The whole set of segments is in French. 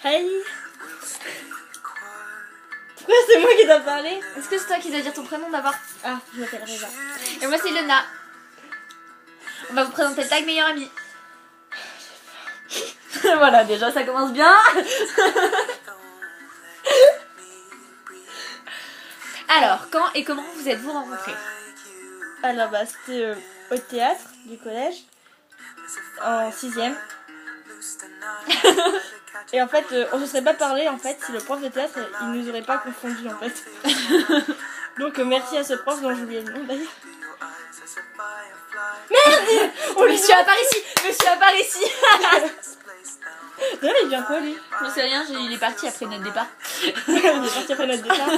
Hey. Pourquoi c'est moi qui dois parler? Est-ce que c'est toi qui dois dire ton prénom d'abord? Ah, je m'appelle Reza. Et moi c'est Lena. On va vous présenter le tag meilleur ami. Voilà, déjà ça commence bien. Alors, quand et comment vous êtes-vous rencontrés? Alors bah c'était au théâtre du collège, en 6ème. Et en fait, on se serait pas parlé en fait si le prof de théâtre il nous aurait pas confondus en fait. Donc merci à ce prof dont j'ai oublié le nom d'ailleurs. Merde! Oh, monsieur à part ici. Monsieur à part ici. D'ailleurs il vient quoi lui? Je sais rien, il est parti après notre départ. Il est parti après notre départ.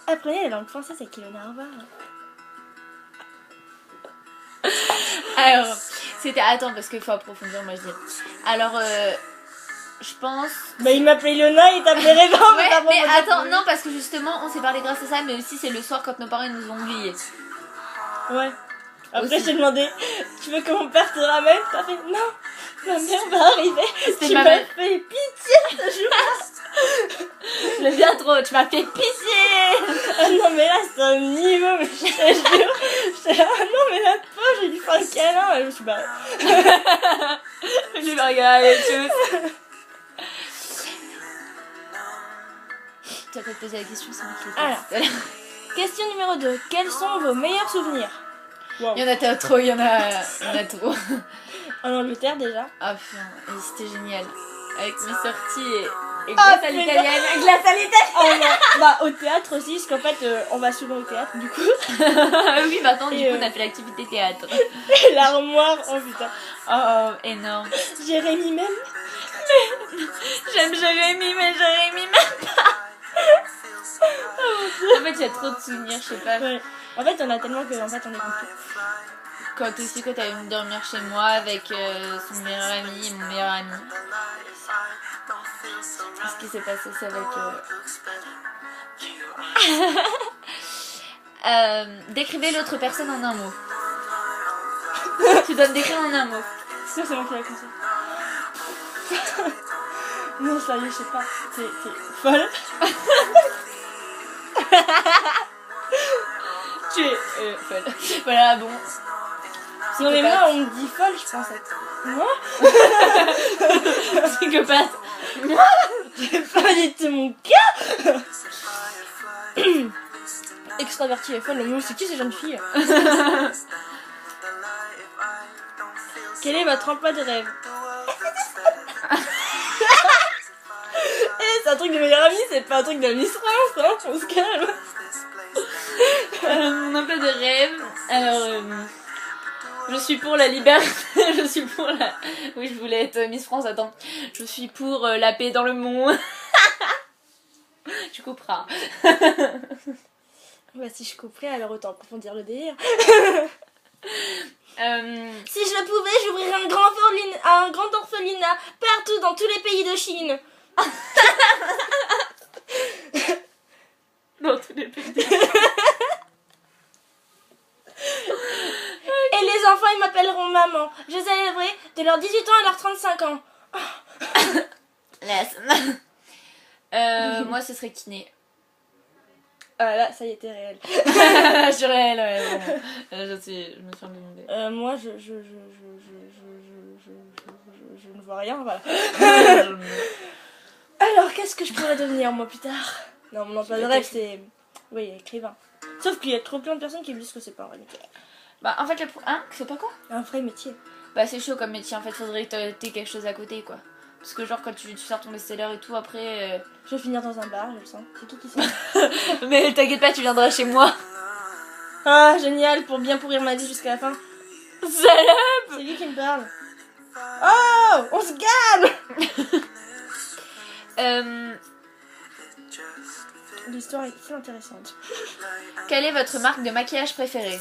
Apprenez la langue française avec Ilona Arva. Alors, c'était... Attends, parce qu'il faut approfondir, moi je dis. Alors, je pense... Bah il m'appelait Ilona, il t'appelait Reza. Ouais, mais attends, non, parce que justement, on s'est parlé grâce à ça, mais aussi c'est le soir quand nos parents ils nous ont oubliés. Ouais. Après Aussi. j'ai demandé, tu veux que mon père te ramène? T'as fait non, ma mère va arriver. C'était Tu ma m'as mère. fait pitié ce jour-là. Je le viens trop, tu m'as fait pitié. Ah non mais là c'est un niveau, mais je te jure. J'étais là, ah non mais la pauvre, j'ai dû faire un câlin et je me suis barrée. Je vais regarder tous. Tu vas pas te poser la question, c'est moi qui l'ai fait. Question numéro 2. Quels sont vos meilleurs souvenirs? Wow. Il y en a trop, il y en a trop. En Angleterre déjà. Ah putain, et c'était génial. Avec mes sorties et glace à putain. l'italienne. Glace à l'italienne. Oh non. Bah au théâtre aussi, parce qu'en fait on va souvent au théâtre du coup. Oui, maintenant, du Et, coup, on a fait l'activité théâtre. Et l'armoire, oh putain. Oh, énorme. Jérémy même. J'aime Jérémy, mais Jérémy même pas. En fait, il y a trop de souvenirs, je sais pas. Ouais. En fait on a tellement que en fait on est compris. Quand aussi, quand elle est venue dormir chez moi avec son meilleur ami et mon meilleur ami. Ce qui s'est passé, c'est avec... décrivez l'autre personne en un mot. Tu dois me décrire en un mot. Ça c'est moi qui l'ai conseillé. Non ça y est, je sais pas. T'es folle. Tu es folle. Voilà, bon. Non mais moi on me dit folle, je pense être. Moi Psychopathe. c'est pas du tout mon cas. Extravertie et folle, mais c'est qui ces jeunes filles? Quel est votre emploi de rêve? C'est un truc de meilleur ami, c'est pas un truc de Miss France, hein, on se calme. Mon emploi de rêve. Alors, je suis pour la liberté. Je suis pour la... Oui, je voulais être Miss France, attends. Je suis pour la paix dans le monde. Tu couperas. Bah si je couperais, alors autant approfondir le délire. Si je le pouvais, j'ouvrirais un grand orphelinat partout dans tous les pays de Chine. Dans tous les pays. Et les enfants, ils m'appelleront maman. Je les élèverai de leurs 18 ans à leurs 35 ans. Laisse. Moi, ce serait kiné. Ah là, ça y était réel. Je suis réelle, ouais. Bon. Je me suis demandé. Moi, je ne vois rien, voilà. Alors, qu'est-ce que je pourrais devenir, moi, plus tard? Non, mon emploi de rêve, c'est... Oui, écrivain. Sauf qu'il y a trop plein de personnes qui me disent que c'est pas un vrai métier. Bah, en fait, c'est pas quoi? Un vrai métier. Bah, c'est chaud comme métier. En fait, faudrait que t'aies quelque chose à côté, quoi. Parce que, genre, quand tu sors ton best-seller et tout, après... Je vais finir dans un bar, je le sens. C'est tout qui sait. Mais t'inquiète pas, tu viendras chez moi. Ah, génial, pour bien pourrir ma vie jusqu'à la fin. Salope! C'est lui qui me parle. Oh, on se calme. L'histoire est très intéressante. Quelle est votre marque de maquillage préférée?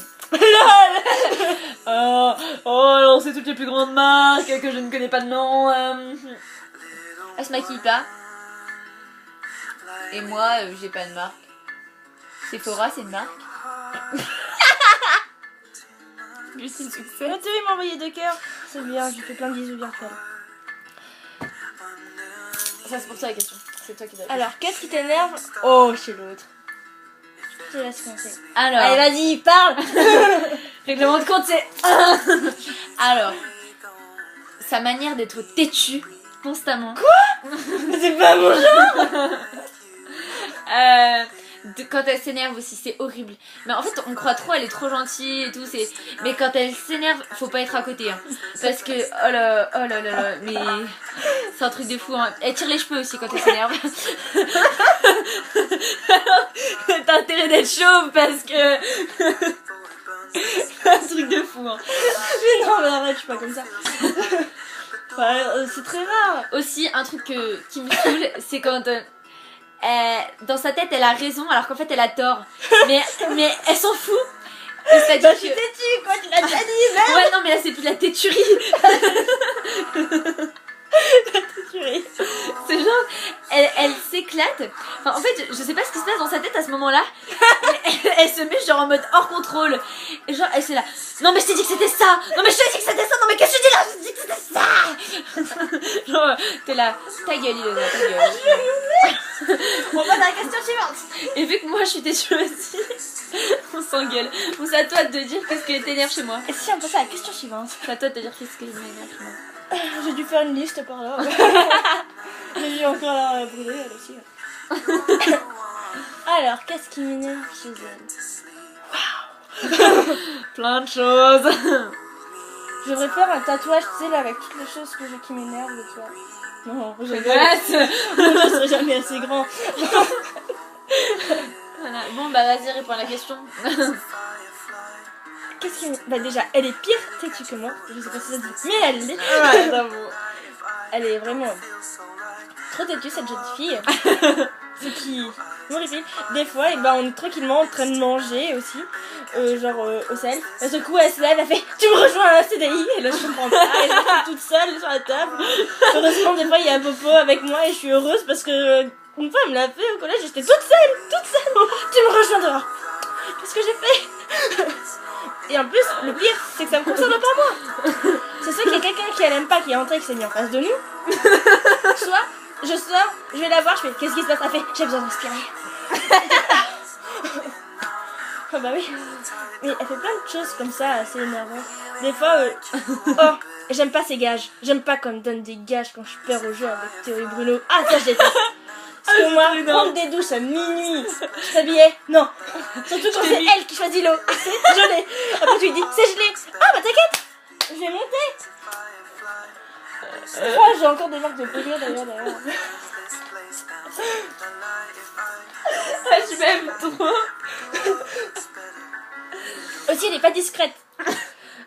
Oh, alors c'est toutes les plus grandes marques que je ne connais pas de nom. Elle se maquille pas. Et moi, j'ai pas de marque. Sephora, c'est une marque. Juste un succès. Ah, tu veux, il m'a envoyé 2 cœurs. C'est bien, je fais plein de bisous virtuels. Ça, c'est pour toi la question. C'est toi qui dois. Alors, qu'est-ce qui t'énerve? Oh, chez l'autre. Je te laisse commencer. Alors, Allez, vas-y, parle. règlement de compte, c'est. Alors, sa manière d'être têtue constamment. C'est pas mon genre. Quand elle s'énerve aussi, c'est horrible. Mais en fait, on croit trop, elle est trop gentille et tout. Mais quand elle s'énerve, faut pas être à côté. Hein. Parce que, oh là là, mais c'est un truc de fou. Hein. Elle tire les cheveux aussi quand elle s'énerve. T'as intérêt d'être chauve parce que. C'est un truc de fou. Hein. Mais non, mais arrête, je suis pas comme ça. C'est très rare. Aussi, un truc qui me saoule, c'est quand. Dans sa tête elle a raison alors qu'en fait elle a tort mais elle s'en fout. Bah tu t'es têtue quoi, tu l'as déjà dit merde. Ouais non mais là c'est plus de la têturie. C'est genre elle s'éclate. Enfin en fait je sais pas ce qui se passe dans sa tête à ce moment là. Elle se met genre en mode hors contrôle. Et genre elle c'est là. Non mais je t'ai dit que c'était ça. Non mais je t'ai dit que c'était ça. Non mais qu'est-ce que tu dis là? Je t'ai dit que c'était ça. Genre t'es là. Ta gueule Ilona, ta gueule. On va dans la question suivante. Et vu que moi je suis têtue aussi, on s'engueule. Bon, c'est à toi de dire qu'est-ce qui t'énerve chez moi. Et si on passe à la question suivante? C'est à toi de te dire qu'est-ce qui m'énerve chez moi. J'ai dû faire une liste par là. J'ai dû encore la brûler elle aussi. Alors, qu'est-ce qui m'énerve chez elle? Waouh. Plein de choses. Je devrais faire un tatouage, tu sais, là, avec toutes les choses qui m'énervent, tu vois. Non, je ne serai jamais assez grand. Voilà. Bon bah vas-y réponds à la question. Qu'est-ce qui Bah déjà, elle est pire têtue que moi. Je sais pas si ça se dit, mais elle l'est. Ouais, j'avoue. Elle est vraiment trop têtue cette jeune fille. Ce qui m'horrifie. Des fois, et ben, on est tranquillement en train de manger aussi. Au sel. Et ce coup, elle se lève, elle fait tu me rejoins à un CDI. Et là, je comprends pas. Et je suis toute seule sur la table. Heureusement, des fois, il y a Popo avec moi et je suis heureuse parce que une fois, elle me l'a fait au collège. J'étais toute seule. Tu me rejoins dehors. Qu'est-ce que j'ai fait? Et en plus, le pire, c'est que ça me concerne pas moi. C'est soit qu'il y a quelqu'un qui elle aime pas qui est entré et qui s'est mis en face de nous. Soit, je sors, je vais la voir, je fais qu'est-ce qui se passe? Elle fait j'ai besoin d'inspirer. Ah bah oui. Mais elle fait plein de choses comme ça, assez énervantes. Des fois, oh, j'aime pas ces gages. J'aime pas qu'on me donne des gages quand je perds au jeu avec Théo et Bruno. Ah, ça, je déteste. Parce que moi, prendre des douches à minuit, je t'habillais, non. Surtout quand c'est elle qui choisit l'eau. C'est gelé. Après, tu lui dis, c'est gelé. Ah, bah t'inquiète, je vais monter. Oh, j'ai encore des marques de poulet d'ailleurs. Ah, je m'aime trop. Aussi, elle est pas discrète.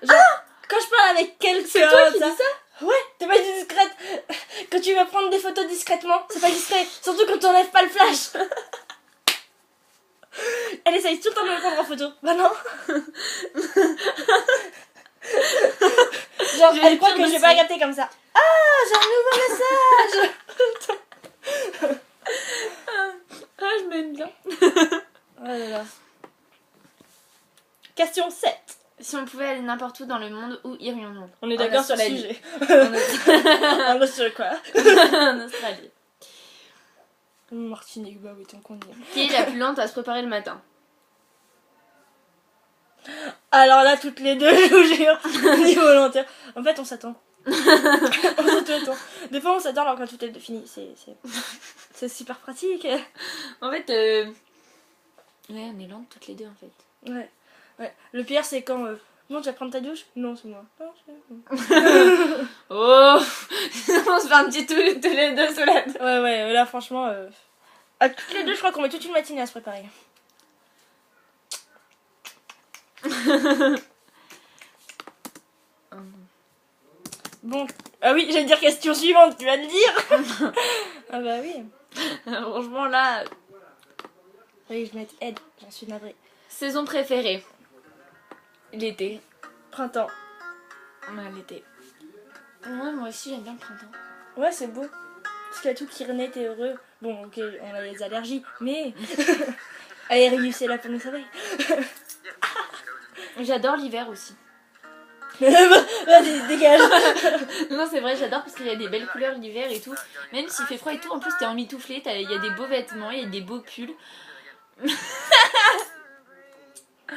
Genre, quand je parle avec quelqu'un. C'est toi qui dis ça? Ouais, t'es pas discrète. Quand tu vas prendre des photos discrètement, c'est pas discret. Surtout quand t'enlèves pas le flash. Elle essaye tout le temps de me prendre en photo. Bah non. Genre, elle croit que je vais pas capter comme ça. Ah, j'ai un nouveau message. Ah, je m'aime bien. Oh là là. Question 7. Si on pouvait aller n'importe où dans le monde, où irions-nous? On est d'accord sur le sujet. En On est sur quoi? En Australie. Martinique, bah oui, tant qu'on y est. Qui est la plus lente à se préparer le matin? Alors là, toutes les deux, je vous jure, niveau volontaire. En fait, on s'attend. On s'attend. Des fois, on s'attend alors quand tout est fini. C'est super pratique. En fait, ouais, on est lentes toutes les deux en fait. Ouais. Le pire, c'est quand. Non, tu vas prendre ta douche? Non, c'est moi. Non, c'est moi. Oh. On se fait un petit tous les deux sous la douche. Ouais, là, franchement. À toutes les deux, je crois qu'on met toute une matinée à se préparer. Bon. Ah oui, j'allais dire question suivante, tu vas le dire. Ah bah oui. Franchement là. Oui, je vais mettre aide, j'en suis navrée. Saison préférée? L'été. Printemps. Ouais, l'été. Ouais, moi aussi j'aime bien le printemps. Ouais, c'est beau. Parce qu'il y a tout qui renaît, t'es heureux. Bon, ok, on a les allergies, mais. Allez, Rius est là pour nous sauver. J'adore l'hiver aussi. Vas-y, dégage. Non, c'est vrai, j'adore parce qu'il y a des belles couleurs l'hiver et tout. Même s'il fait froid et tout, en plus t'es emmitouflé, il y a des beaux vêtements, il y a des beaux pulls.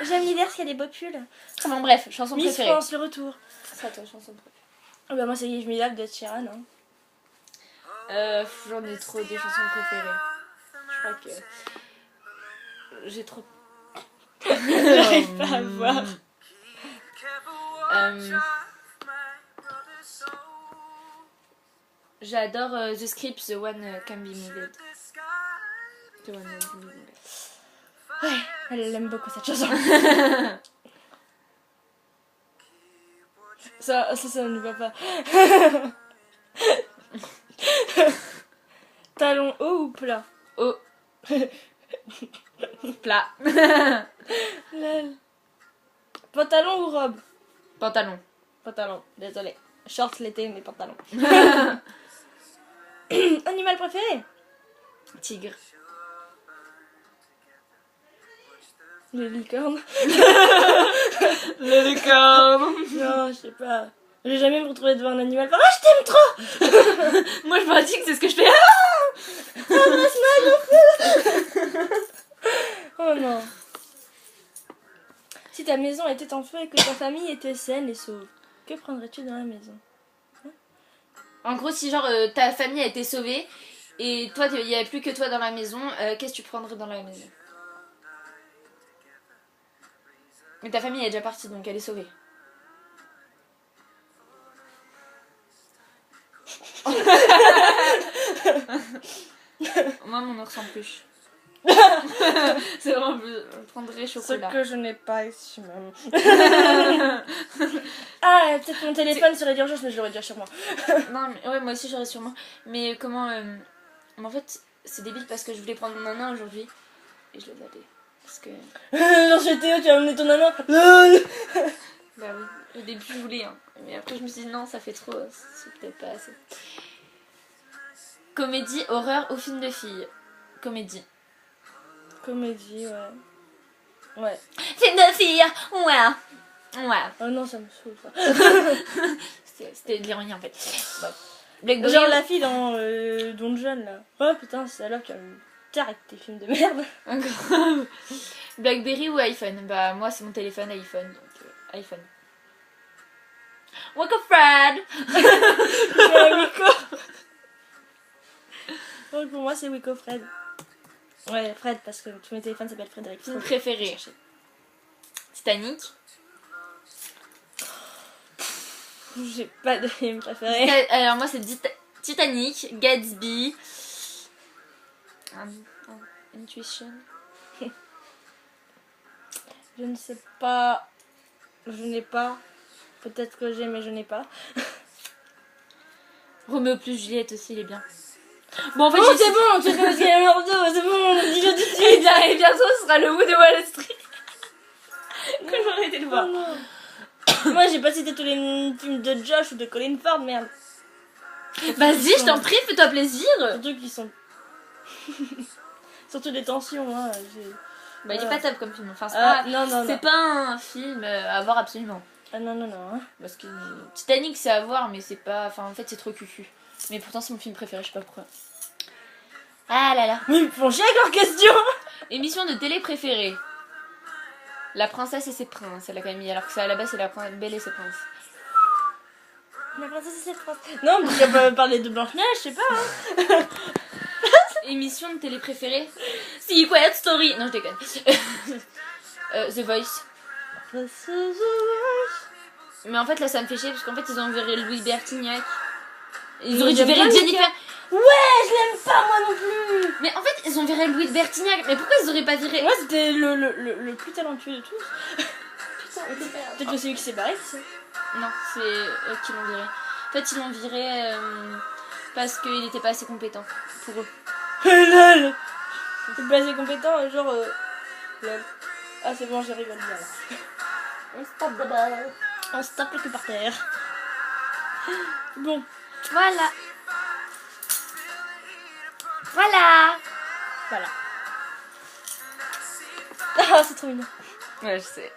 J'aime l'hiver parce qu'il y a des beaux pulls. Bon, bref, chanson Miss préférée. France, le retour. C'est à toi, chanson préférée. Ah bah moi, c'est Je m'y lave de Sheeran. Hein. J'en ai trop des chansons préférées. Je crois que j'ai trop. J'arrive pas à voir. J'adore The Script, The One Can Be Moved. The One Can Be Moved. Ouais, elle aime beaucoup cette chanson. ça ne va pas. Talon haut ou plat? Oh. Plat. Lol. Pantalon ou robe? Pantalon. Pantalon, désolé. Shorts l'été, mais pantalon. Animal préféré? Tigre. Le licorne. Le licorne. Non, je sais pas. J'ai jamais me retrouvé devant un animal. Ah, je t'aime trop. Moi je pratique, c'est ce que je fais. Oh non. Si ta maison était en feu et que ta famille était saine et sauve, que prendrais-tu dans la maison? En gros, si genre ta famille a été sauvée et toi il n'y avait plus que toi dans la maison, qu'est-ce que tu prendrais dans la maison? Mais ta famille est déjà partie donc elle est sauvée. Moi mon ours en peluche. C'est vraiment plus. Je prendrais chocolat. Ce que je n'ai pas ici même. Ah, peut-être mon téléphone serait d'urgence, mais je l'aurais déjà sur moi. Non, mais ouais, moi aussi j'aurais sûrement. Mais comment. Mais en fait, c'est débile parce que je voulais prendre mon nana aujourd'hui et je l'ai zappé. Parce que. Genre chez Théo, tu as amené ton nana. LOL. Bah oui, au début je voulais, hein. Mais après je me suis dit non, ça fait trop, c'est peut-être pas assez. Comédie, horreur ou film de filles? Comédie. Comédie, ouais. Ouais. Film de filles, ouais. Ouais. Oh non, ça me saoule ça. C'était de l'ironie en fait. Bref. Blackberry. Genre la fille dans Don John là. Oh putain, c'est alors qu'il y a une terre avec tes films de merde. Grave. Blackberry ou iPhone? Bah moi c'est mon téléphone iPhone, donc iPhone. Waka Fred. Wiko. Donc pour moi c'est Wiko Fred. Ouais, Fred, parce que tous mes téléphones s'appellent Frédéric. Film préféré? Titanic. J'ai pas de film préféré. Alors moi c'est Titanic, Gatsby, Intuition. Je ne sais pas. Je n'ai pas. Peut-être que j'ai, mais je n'ai pas. Roméo plus Juliette aussi, il est bien. Bon, en fait, Oh, c'est bon, tu fais aussi la Bordeaux, c'est bon, dis-le tout de suite. Et bientôt ce sera le Wu de Wall Street. Que j'aurais été le voir. Oh non. Moi, j'ai pas cité tous les films de Josh ou de Colin Ford, merde. Vas-y, je t'en prie, fais-toi plaisir. Surtout qui sont. Surtout des tensions, hein. Bah, il est pas top comme film. Enfin, c'est Ah, pas, non, non, c'est non. pas un film à voir absolument. Ah non, non, non. Hein. Parce que Titanic, c'est à voir, mais c'est pas. Enfin, en fait, c'est trop cucu. Mais pourtant, c'est mon film préféré, je sais pas pourquoi. Ah là là. Mais ils me font chier avec leurs questions. Émission de télé préférée. La princesse et ses princes, elle a quand même mis. Alors que ça, à la base, c'est la Belle et ses princes. La princesse et ses princes. Non, mais tu vas parler de Blanche-Neige, je sais pas. Hein. Émission de télé préférée. Secret Story. Non, je déconne. The Voice. Mais en fait, là, ça me fait chier parce qu'en fait, ils ont viré Louis Bertignac. Ils auraient dû virer Jennifer. Ouais, je l'aime pas moi non plus. Mais en fait, ils ont viré Louis de Bertignac. Mais pourquoi ils auraient pas viré. Moi, c'était le plus talentueux de tous. Putain, peut-être que c'est lui qui s'est barré, tu sais. Non, c'est eux qui l'ont viré. En fait, ils l'ont viré parce qu'il était pas assez compétent pour eux. Lol. C'est pas assez compétent, genre. Lol. Ah, c'est bon, j'arrive à le dire là. On stoppe d'abord. On stoppe le cul par terre. Bon. Voilà. Voilà. Voilà. Ah, c'est trop mignon. Ouais, je sais.